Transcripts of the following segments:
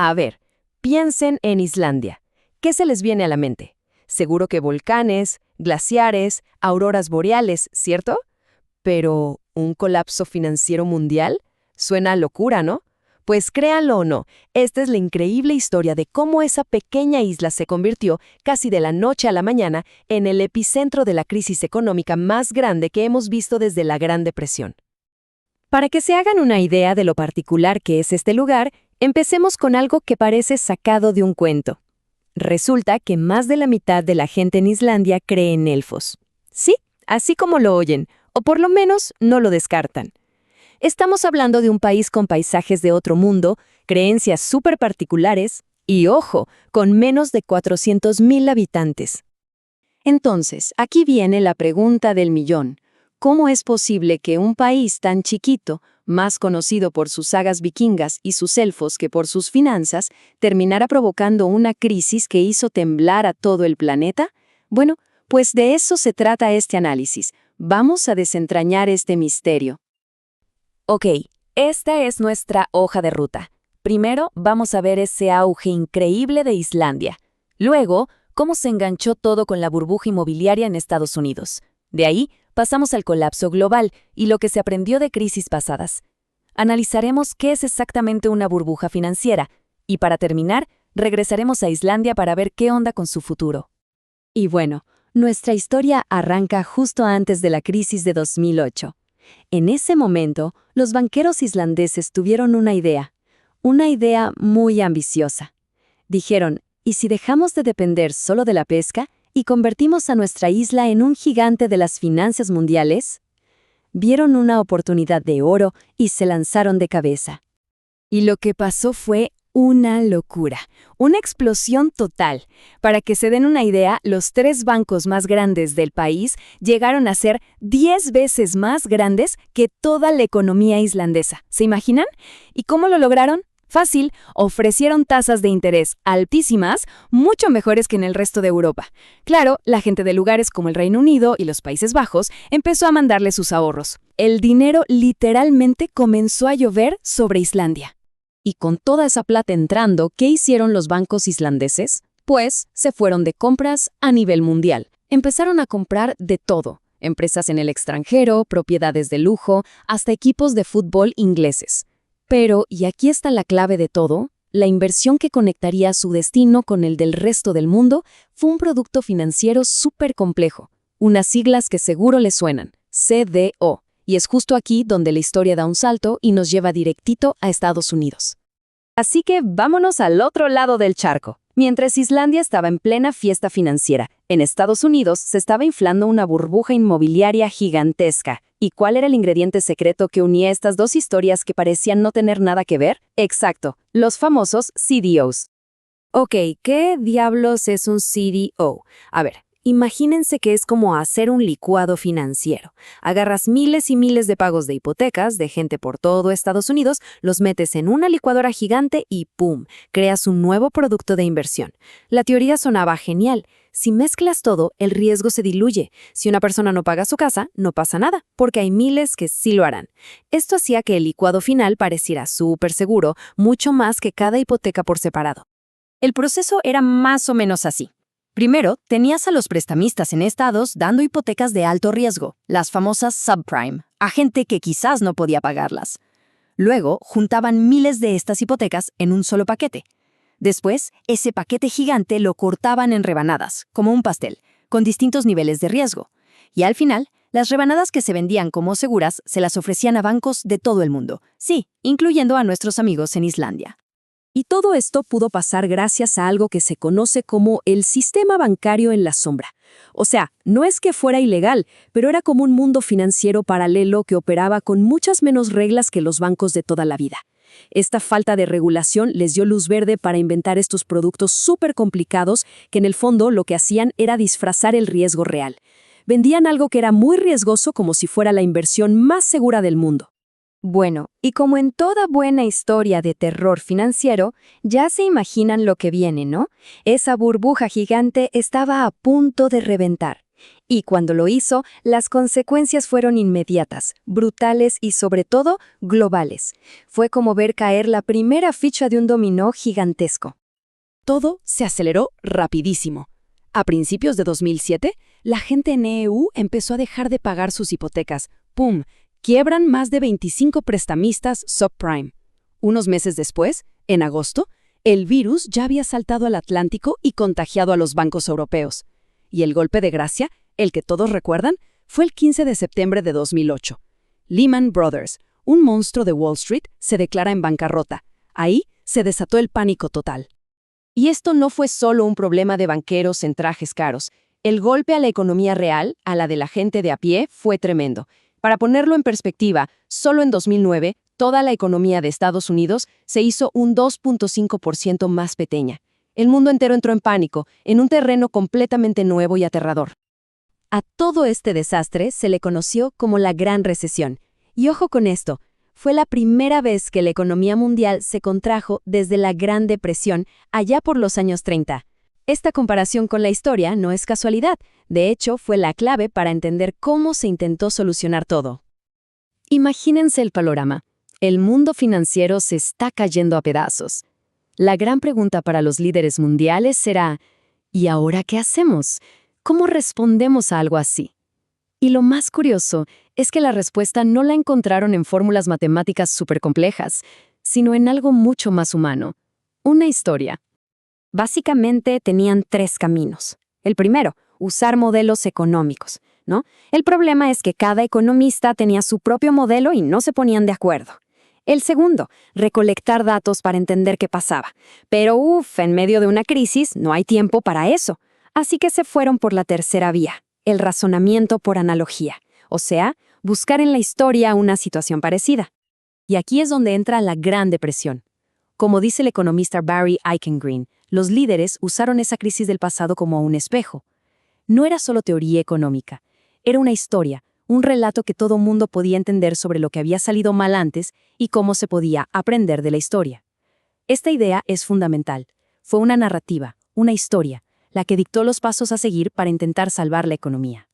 A ver, piensen en Islandia. ¿Qué se les viene a la mente? Seguro que volcanes, glaciares, auroras boreales, ¿cierto? Pero, ¿un colapso financiero mundial? Suena a locura, ¿no? Pues créanlo o no, esta es la increíble historia de cómo esa pequeña isla se convirtió, casi de la noche a la mañana, en el epicentro de la crisis económica más grande que hemos visto desde la Gran Depresión. Para que se hagan una idea de lo particular que es este lugar, empecemos con algo que parece sacado de un cuento. Resulta que más de la mitad de la gente en Islandia cree en elfos. Sí, así como lo oyen, o por lo menos no lo descartan. Estamos hablando de un país con paisajes de otro mundo, creencias súper particulares y, ojo, con menos de 400,000 habitantes. Entonces, aquí viene la pregunta del millón. ¿Cómo es posible que un país tan chiquito, más conocido por sus sagas vikingas y sus elfos que por sus finanzas, terminara provocando una crisis que hizo temblar a todo el planeta? Bueno, pues de eso se trata este análisis. Vamos a desentrañar este misterio. Ok, esta es nuestra hoja de ruta. Primero, vamos a ver ese auge increíble de Islandia. Luego, cómo se enganchó todo con la burbuja inmobiliaria en Estados Unidos. De ahí, pasamos al colapso global y lo que se aprendió de crisis pasadas. Analizaremos qué es exactamente una burbuja financiera y, para terminar, regresaremos a Islandia para ver qué onda con su futuro. Y bueno, nuestra historia arranca justo antes de la crisis de 2008. En ese momento, los banqueros islandeses tuvieron una idea muy ambiciosa. Dijeron, ¿y si dejamos de depender solo de la pesca y convertimos a nuestra isla en un gigante de las finanzas mundiales? Vieron una oportunidad de oro y se lanzaron de cabeza. Y lo que pasó fue una locura, una explosión total. Para que se den una idea, los 3 bancos más grandes del país llegaron a ser 10 veces más grandes que toda la economía islandesa. ¿Se imaginan? ¿Y cómo lo lograron? Fácil, ofrecieron tasas de interés altísimas, mucho mejores que en el resto de Europa. Claro, la gente de lugares como el Reino Unido y los Países Bajos empezó a mandarle sus ahorros. El dinero literalmente comenzó a llover sobre Islandia. Y con toda esa plata entrando, ¿qué hicieron los bancos islandeses? Pues se fueron de compras a nivel mundial. Empezaron a comprar de todo. Empresas en el extranjero, propiedades de lujo, hasta equipos de fútbol ingleses. Pero, y aquí está la clave de todo, la inversión que conectaría su destino con el del resto del mundo fue un producto financiero súper complejo. Unas siglas que seguro les suenan, CDO. Y es justo aquí donde la historia da un salto y nos lleva directito a Estados Unidos. Así que vámonos al otro lado del charco. Mientras Islandia estaba en plena fiesta financiera, en Estados Unidos se estaba inflando una burbuja inmobiliaria gigantesca. ¿Y cuál era el ingrediente secreto que unía estas dos historias que parecían no tener nada que ver? Exacto, los famosos CDOs. Ok, ¿qué diablos es un CDO? A ver, imagínense que es como hacer un licuado financiero. Agarras miles y miles de pagos de hipotecas de gente por todo Estados Unidos, los metes en una licuadora gigante y ¡pum!, creas un nuevo producto de inversión. La teoría sonaba genial. Si mezclas todo, el riesgo se diluye. Si una persona no paga su casa, no pasa nada, porque hay miles que sí lo harán. Esto hacía que el licuado final pareciera súper seguro, mucho más que cada hipoteca por separado. El proceso era más o menos así. Primero, tenías a los prestamistas en estados dando hipotecas de alto riesgo, las famosas subprime, a gente que quizás no podía pagarlas. Luego, juntaban miles de estas hipotecas en un solo paquete. Después, ese paquete gigante lo cortaban en rebanadas, como un pastel, con distintos niveles de riesgo. Y al final, las rebanadas que se vendían como seguras se las ofrecían a bancos de todo el mundo, sí, incluyendo a nuestros amigos en Islandia. Y todo esto pudo pasar gracias a algo que se conoce como el sistema bancario en la sombra. O sea, no es que fuera ilegal, pero era como un mundo financiero paralelo que operaba con muchas menos reglas que los bancos de toda la vida. Esta falta de regulación les dio luz verde para inventar estos productos súper complicados que en el fondo lo que hacían era disfrazar el riesgo real. Vendían algo que era muy riesgoso como si fuera la inversión más segura del mundo. Bueno, y como en toda buena historia de terror financiero, ya se imaginan lo que viene, ¿no? Esa burbuja gigante estaba a punto de reventar. Y cuando lo hizo, las consecuencias fueron inmediatas, brutales y sobre todo globales. Fue como ver caer la primera ficha de un dominó gigantesco. Todo se aceleró rapidísimo. A principios de 2007, la gente en EU empezó a dejar de pagar sus hipotecas. ¡Pum! Quiebran más de 25 prestamistas subprime. Unos meses después, en agosto, el virus ya había saltado al Atlántico y contagiado a los bancos europeos. Y el golpe de gracia, el que todos recuerdan, fue el 15 de septiembre de 2008. Lehman Brothers, un monstruo de Wall Street, se declara en bancarrota. Ahí se desató el pánico total. Y esto no fue solo un problema de banqueros en trajes caros. El golpe a la economía real, a la de la gente de a pie, fue tremendo. Para ponerlo en perspectiva, solo en 2009, toda la economía de Estados Unidos se hizo un 2.5% más pequeña. El mundo entero entró en pánico, en un terreno completamente nuevo y aterrador. A todo este desastre se le conoció como la Gran Recesión. Y ojo con esto, fue la primera vez que la economía mundial se contrajo desde la Gran Depresión, allá por los años 30. Esta comparación con la historia no es casualidad, de hecho fue la clave para entender cómo se intentó solucionar todo. Imagínense el panorama. El mundo financiero se está cayendo a pedazos. La gran pregunta para los líderes mundiales será, ¿y ahora qué hacemos? ¿Cómo respondemos a algo así? Y lo más curioso es que la respuesta no la encontraron en fórmulas matemáticas supercomplejas, sino en algo mucho más humano, una historia. Básicamente tenían 3 caminos. El primero, usar modelos económicos, ¿no? El problema es que cada economista tenía su propio modelo y no se ponían de acuerdo. El segundo, recolectar datos para entender qué pasaba. Pero en medio de una crisis no hay tiempo para eso. Así que se fueron por la tercera vía, el razonamiento por analogía, o sea, buscar en la historia una situación parecida. Y aquí es donde entra la Gran Depresión. Como dice el economista Barry Eichengreen, los líderes usaron esa crisis del pasado como un espejo. No era solo teoría económica, era una historia, un relato que todo mundo podía entender sobre lo que había salido mal antes y cómo se podía aprender de la historia. Esta idea es fundamental. Fue una narrativa, una historia, la que dictó los pasos a seguir para intentar salvar la economía.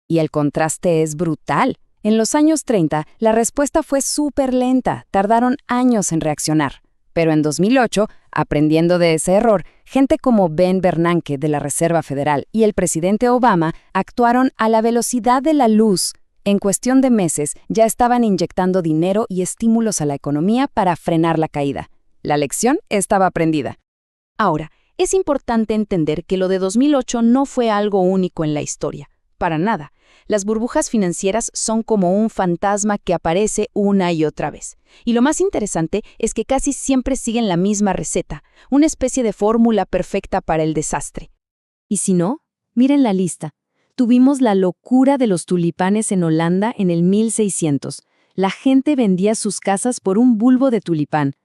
Y el contraste es brutal. En los años 30, la respuesta fue súper lenta, tardaron años en reaccionar. Pero en 2008, aprendiendo de ese error, gente como Ben Bernanke de la Reserva Federal y el presidente Obama actuaron a la velocidad de la luz. En cuestión de meses, ya estaban inyectando dinero y estímulos a la economía para frenar la caída. La lección estaba aprendida. Ahora, es importante entender que lo de 2008 no fue algo único en la historia. Para nada. Las burbujas financieras son como un fantasma que aparece una y otra vez. Y lo más interesante es que casi siempre siguen la misma receta, una especie de fórmula perfecta para el desastre. Y si no, miren la lista. Tuvimos la locura de los tulipanes en Holanda en el 1600. La gente vendía sus casas por un bulbo de tulipán.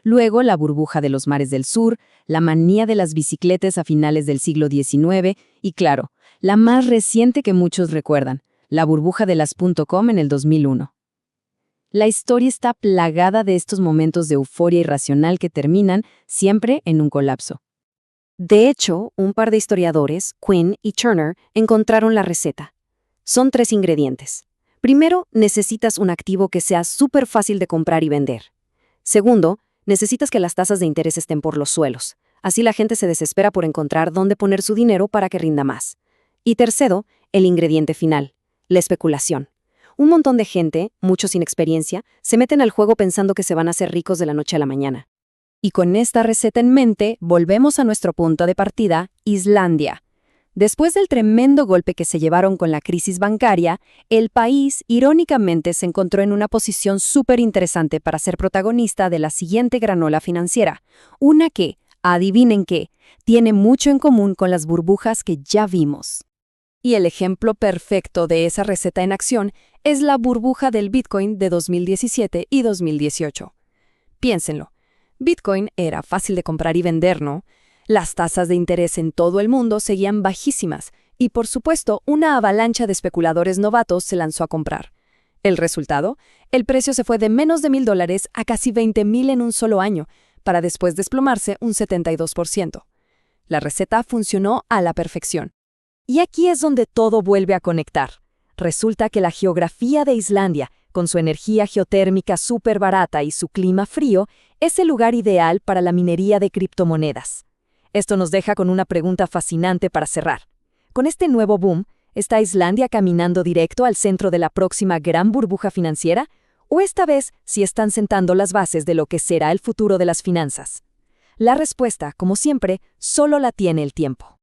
Luego la burbuja de los mares del sur, la manía de las bicicletas a finales del siglo XIX y, claro, la más reciente que muchos recuerdan, la burbuja de las .com en el 2001. La historia está plagada de estos momentos de euforia irracional que terminan siempre en un colapso. De hecho, un par de historiadores, Quinn y Turner, encontraron la receta. Son 3 ingredientes. Primero, necesitas un activo que sea súper fácil de comprar y vender. Segundo, necesitas que las tasas de interés estén por los suelos. Así la gente se desespera por encontrar dónde poner su dinero para que rinda más. Y tercero, el ingrediente final, la especulación. Un montón de gente, muchos sin experiencia, se meten al juego pensando que se van a hacer ricos de la noche a la mañana. Y con esta receta en mente, volvemos a nuestro punto de partida, Islandia. Después del tremendo golpe que se llevaron con la crisis bancaria, el país, irónicamente, se encontró en una posición súper interesante para ser protagonista de la siguiente granola financiera. Una que, adivinen qué, tiene mucho en común con las burbujas que ya vimos. Y el ejemplo perfecto de esa receta en acción es la burbuja del Bitcoin de 2017 y 2018. Piénsenlo. Bitcoin era fácil de comprar y vender, ¿no? Las tasas de interés en todo el mundo seguían bajísimas y, por supuesto, una avalancha de especuladores novatos se lanzó a comprar. El resultado, el precio se fue de menos de $1,000 a casi 20,000 en un solo año, para después desplomarse un 72%. La receta funcionó a la perfección. Y aquí es donde todo vuelve a conectar. Resulta que la geografía de Islandia, con su energía geotérmica súper barata y su clima frío, es el lugar ideal para la minería de criptomonedas. Esto nos deja con una pregunta fascinante para cerrar. Con este nuevo boom, ¿está Islandia caminando directo al centro de la próxima gran burbuja financiera? ¿O esta vez sí están sentando las bases de lo que será el futuro de las finanzas? La respuesta, como siempre, solo la tiene el tiempo.